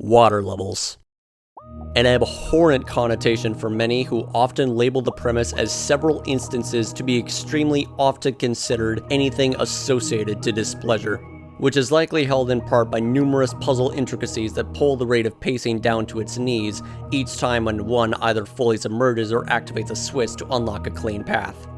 water levels. An abhorrent connotation for many who often label the premise as several instances to be extremely often considered anything associated to displeasure, which is likely held in part by numerous puzzle intricacies that pull the rate of pacing down to its knees each time when one either fully submerges or activates a switch to unlock a clean path.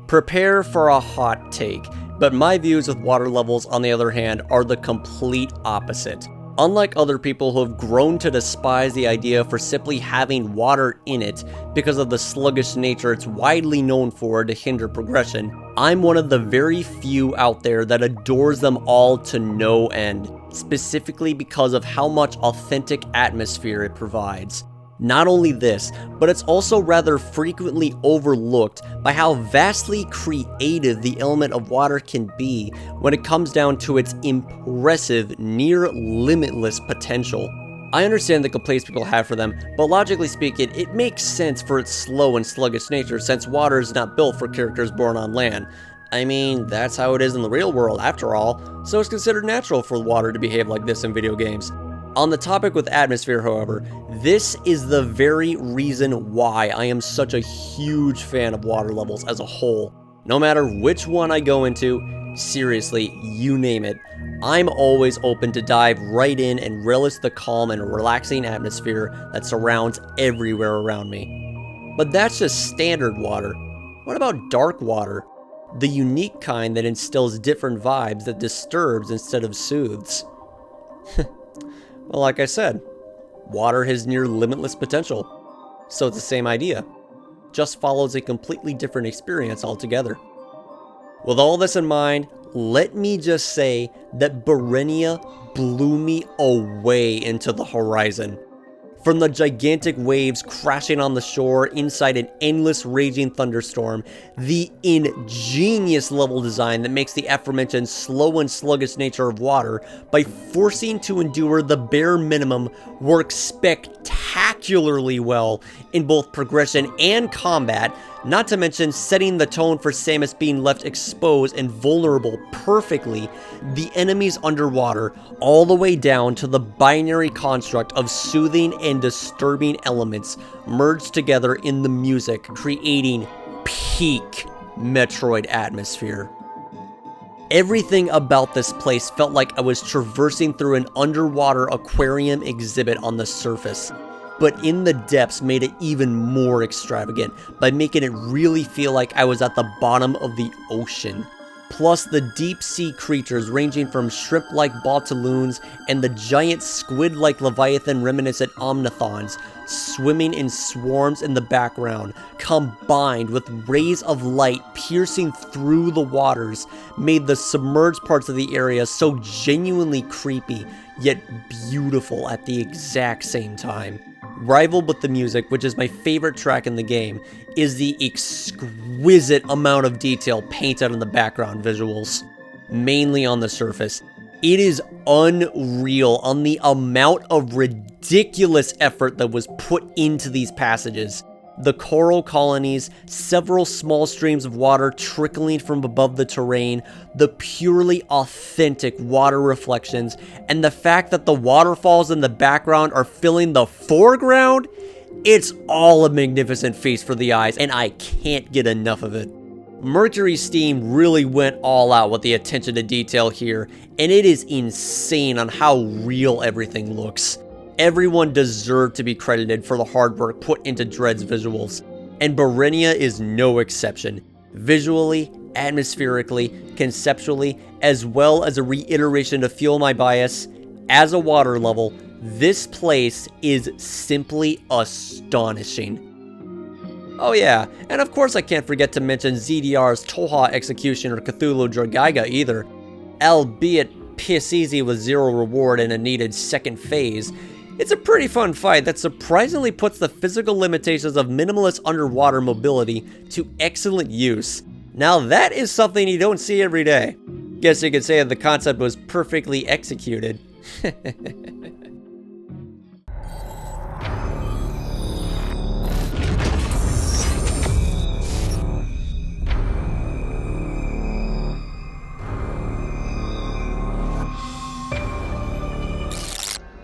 Prepare for a hot take, but my views with water levels, on the other hand, are the complete opposite. Unlike other people who have grown to despise the idea for simply having water in it because of the sluggish nature it's widely known for to hinder progression, I'm one of the very few out there that adores them all to no end, specifically because of how much authentic atmosphere it provides. Not only this, but it's also rather frequently overlooked by how vastly creative the element of water can be when it comes down to its impressive, near-limitless potential. I understand the complaints people have for them, but logically speaking, it makes sense for its slow and sluggish nature since water is not built for characters born on land. I mean, that's how it is in the real world after all, so it's considered natural for water to behave like this in video games. On the topic with atmosphere, however, this is the very reason why I am such a huge fan of water levels as a whole. No matter which one I go into, seriously, you name it, I'm always open to dive right in and relish the calm and relaxing atmosphere that surrounds everywhere around me. But that's just standard water. What about dark water? The unique kind that instills different vibes that disturbs instead of soothes. Well, like I said, water has near limitless potential. So it's the same idea, just follows a completely different experience altogether. With all this in mind, let me just say that Barenia blew me away into the horizon. From the gigantic waves crashing on the shore inside an endless raging thunderstorm, the ingenious level design that makes the aforementioned slow and sluggish nature of water, by forcing to endure the bare minimum, works spectacularly well in both progression and combat, not to mention setting the tone for Samus being left exposed and vulnerable perfectly, the enemies underwater, all the way down to the binary construct of soothing and disturbing elements merged together in the music, creating peak Metroid atmosphere. Everything about this place felt like I was traversing through an underwater aquarium exhibit on the surface, but in the depths made it even more extravagant by making it really feel like I was at the bottom of the ocean. Plus the deep sea creatures ranging from shrimp-like Baltaloons and the giant squid-like Leviathan reminiscent Omnithons swimming in swarms in the background, combined with rays of light piercing through the waters, made the submerged parts of the area so genuinely creepy, yet beautiful at the exact same time. Rivaled with the music, which is my favorite track in the game, is the exquisite amount of detail painted on the background visuals, mainly on the surface. It is unreal on the amount of ridiculous effort that was put into these passages. The coral colonies, several small streams of water trickling from above the terrain, the purely authentic water reflections, and the fact that the waterfalls in the background are filling the foreground, it's all a magnificent feast for the eyes, and I can't get enough of it. Mercury Steam really went all out with the attention to detail here, and it is insane on how real everything looks. Everyone deserved to be credited for the hard work put into Dread's visuals, and Barenia is no exception. Visually, atmospherically, conceptually, as well as a reiteration to fuel my bias, as a water level, this place is simply astonishing. Oh yeah, and of course I can't forget to mention ZDR's Toha Executioner Cthulhu Dragaiga either. Albeit piss easy with zero reward and a needed second phase, it's a pretty fun fight that surprisingly puts the physical limitations of minimalist underwater mobility to excellent use. Now that is something you don't see every day. Guess you could say that the concept was perfectly executed.